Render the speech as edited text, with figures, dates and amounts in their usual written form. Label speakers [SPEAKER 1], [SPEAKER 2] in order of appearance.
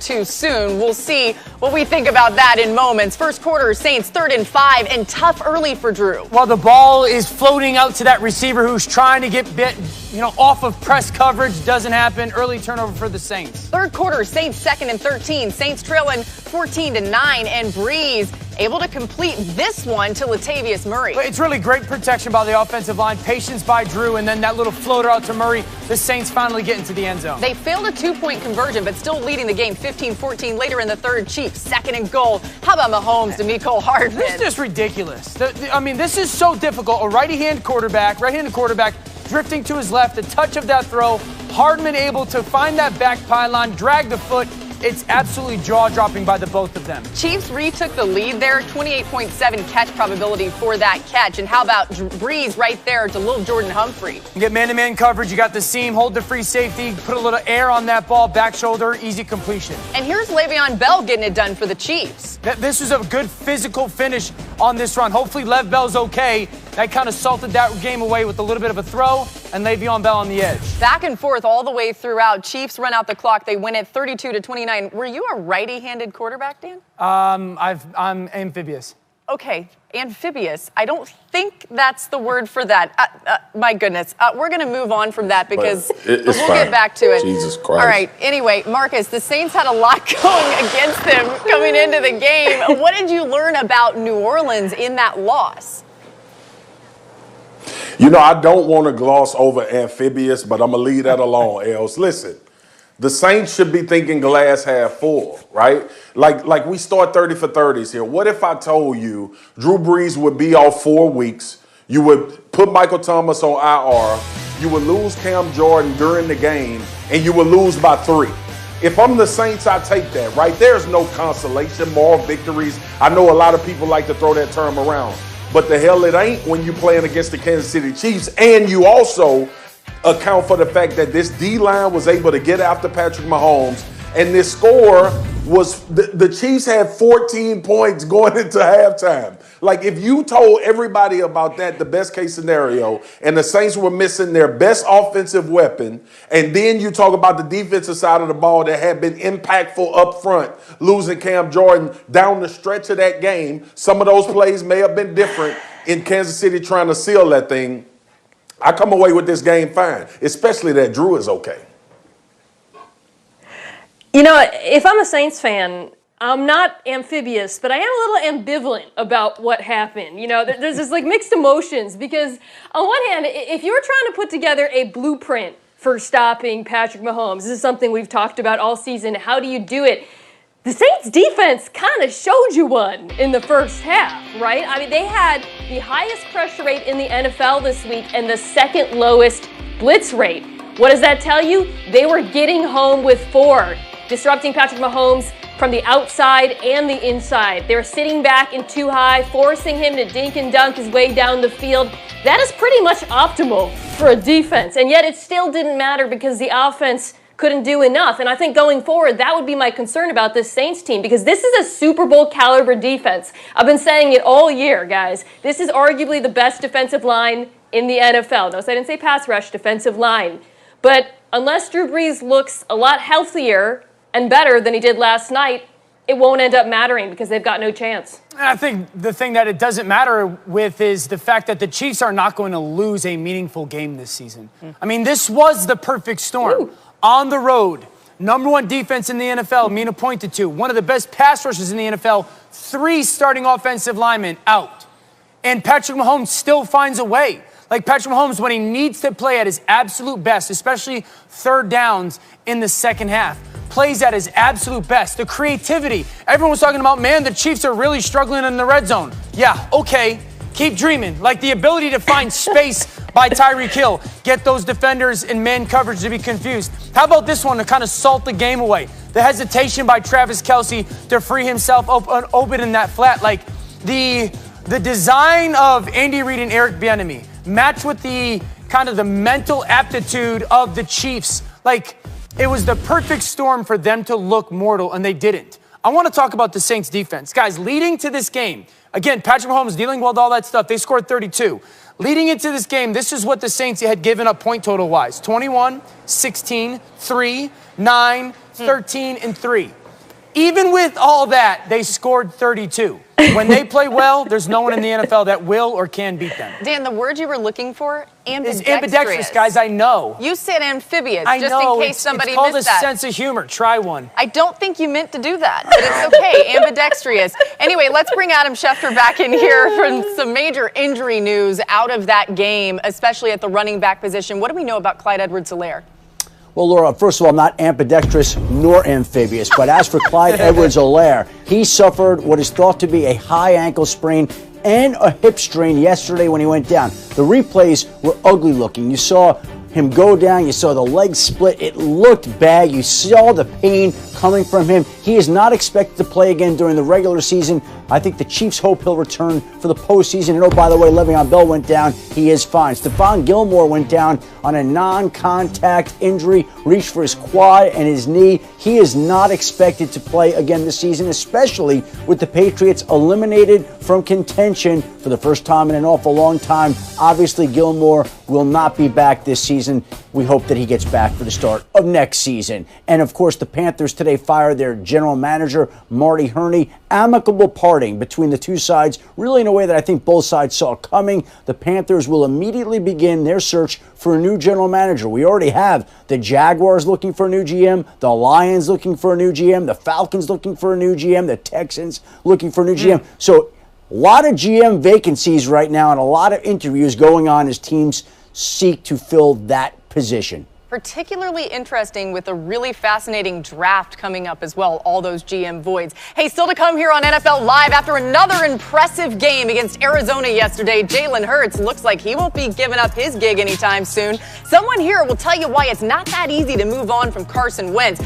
[SPEAKER 1] too soon. We'll see what we think about that in moments. First quarter, Saints 3rd and 5, and tough early for Drew.
[SPEAKER 2] Well, the ball is floating out to that receiver who's trying to get off of press coverage. Doesn't happen. Early turnover for the Saints.
[SPEAKER 1] Third quarter, Saints 2nd and 13. Saints trailing 14-9, and Breeze able to complete this one to Latavius Murray.
[SPEAKER 2] It's really great protection by the offensive line, patience by Drew, and then that little floater out to Murray. The Saints finally get into the end zone.
[SPEAKER 1] They failed a 2-point conversion, but still leading the game 15-14 later in the third. Chiefs 2nd and goal. How about Mahomes to Mecole Hardman?
[SPEAKER 2] This is just ridiculous. This is so difficult. A right-handed quarterback drifting to his left, the touch of that throw. Hardman able to find that back pylon, drag the foot. It's absolutely jaw-dropping by the both of them.
[SPEAKER 1] Chiefs retook the lead there, 28.7 catch probability for that catch. And how about Breeze right there to little Jordan Humphrey?
[SPEAKER 2] You get man-to-man coverage, you got the seam, hold the free safety, put a little air on that ball, back shoulder, easy completion.
[SPEAKER 1] And here's Le'Veon Bell getting it done for the Chiefs.
[SPEAKER 2] This was a good physical finish on this run. Hopefully Lev Bell's okay. That kind of salted that game away with a little bit of a throw, and Le'Veon Bell on the edge.
[SPEAKER 1] Back and forth all the way throughout. Chiefs run out the clock. They win it 32-29. Were you a righty-handed quarterback, Dan?
[SPEAKER 2] I'm amphibious.
[SPEAKER 1] Okay, amphibious. I don't think that's the word for that. My goodness. We're going to move on from that because we'll get back to it.
[SPEAKER 3] Jesus Christ.
[SPEAKER 1] All right. Anyway, Marcus, the Saints had a lot going against them coming into the game. What did you learn about New Orleans in that loss?
[SPEAKER 3] I don't want to gloss over amphibious, but I'm going to leave that alone, Els. Listen, the Saints should be thinking glass half full, right? Like we start 30 for 30s here. What if I told you Drew Brees would be off 4 weeks, you would put Michael Thomas on IR, you would lose Cam Jordan during the game, and you would lose by 3? If I'm the Saints, I take that, right? There's no consolation, moral victories. I know a lot of people like to throw that term around. But the hell it ain't when you're playing against the Kansas City Chiefs. And you also account for the fact that this D-line was able to get after Patrick Mahomes. And this score was, the Chiefs had 14 points going into halftime. Like, if you told everybody about that, the best case scenario, and the Saints were missing their best offensive weapon, and then you talk about the defensive side of the ball that had been impactful up front, losing Cam Jordan down the stretch of that game, some of those plays may have been different in Kansas City trying to seal that thing. I come away with this game fine, especially that Drew is okay.
[SPEAKER 4] If I'm a Saints fan, I'm not amphibious, but I am a little ambivalent about what happened. There's this mixed emotions because on one hand, if you're trying to put together a blueprint for stopping Patrick Mahomes, this is something we've talked about all season. How do you do it? The Saints defense kind of showed you one in the first half, right? I mean, they had the highest pressure rate in the NFL this week and the second lowest blitz rate. What does that tell you? They were getting home with 4, disrupting Patrick Mahomes from the outside and the inside. They were sitting back in too high, forcing him to dink and dunk his way down the field. That is pretty much optimal for a defense, and yet it still didn't matter because the offense couldn't do enough. And I think going forward, that would be my concern about this Saints team because this is a Super Bowl caliber defense. I've been saying it all year, guys. This is arguably the best defensive line in the NFL. Notice I didn't say pass rush, defensive line. But unless Drew Brees looks a lot healthier and better than he did last night, it won't end up mattering because they've got no chance.
[SPEAKER 2] I think the thing that it doesn't matter with is the fact that the Chiefs are not going to lose a meaningful game this season. I mean, this was the perfect storm. Ooh. On the road, #1 defense in the NFL, Mina pointed to. One of the best pass rushers in the NFL, 3 starting offensive linemen out. And Patrick Mahomes still finds a way. Like Patrick Mahomes, when he needs to play at his absolute best, especially third downs in the second half, plays at his absolute best. The creativity. Everyone was talking about, man, the Chiefs are really struggling in the red zone. Yeah, okay. Keep dreaming. Like the ability to find space by Tyreek Hill. Get those defenders in man coverage to be confused. How about this one to kind of salt the game away? The hesitation by Travis Kelce to free himself open in that flat. Like the design of Andy Reid and Eric Bieniemy matched with the kind of the mental aptitude of the Chiefs. Like it was the perfect storm for them to look mortal, and they didn't. I want to talk about the Saints defense. Guys, leading to this game, again, Patrick Mahomes dealing with all that stuff. They scored 32. Leading into this game, this is what the Saints had given up point total-wise. 21, 16, 3, 9, 13, and 3. Even with all that, they scored 32. When they play well, there's no one in the NFL that will or can beat them.
[SPEAKER 1] Dan, the word you were looking for, ambidextrous.
[SPEAKER 2] It's ambidextrous, guys, I know.
[SPEAKER 1] You said amphibious,
[SPEAKER 2] I
[SPEAKER 1] just
[SPEAKER 2] know,
[SPEAKER 1] in case somebody
[SPEAKER 2] it's called
[SPEAKER 1] missed
[SPEAKER 2] a
[SPEAKER 1] that.
[SPEAKER 2] sense of humor. Try one.
[SPEAKER 1] I don't think you meant to do that, but it's okay. Ambidextrous. Anyway, let's bring Adam Schefter back in here for some major injury news out of that game, especially at the running back position. What do we know about Clyde Edwards-Helaire?
[SPEAKER 5] Well, Laura, first of all, not ambidextrous nor amphibious, but as for Clyde Edwards-Helaire, he suffered what is thought to be a high ankle sprain and a hip strain yesterday when he went down. The replays were ugly looking. You saw him go down. You saw the leg split. It looked bad. You saw the pain coming from him. He is not expected to play again during the regular season. I think the Chiefs hope he'll return for the postseason. And oh, by the way, Le'Veon Bell went down. He is fine. Stephon Gilmore went down on a non-contact injury, reached for his quad and his knee. He is not expected to play again this season, especially with the Patriots eliminated from contention for the first time in an awful long time. Obviously, Gilmore will not be back this season. We hope that he gets back for the start of next season. And of course, the Panthers today fired their general manager, Marty Hurney. Amicable parting between the two sides, really in a way that I think both sides saw coming. The Panthers will immediately begin their search for a new general manager. We already have the Jaguars looking for a new GM, the Lions looking for a new GM, the Falcons looking for a new GM, the Texans looking for a new GM. So a lot of GM vacancies right now and a lot of interviews going on as teams seek to fill that position.
[SPEAKER 1] Particularly interesting with a really fascinating draft coming up as well, all those GM voids. Hey, still to come here on NFL Live after another impressive game against Arizona yesterday. Jalen Hurts looks like he won't be giving up his gig anytime soon. Someone here will tell you why it's not that easy to move on from Carson Wentz.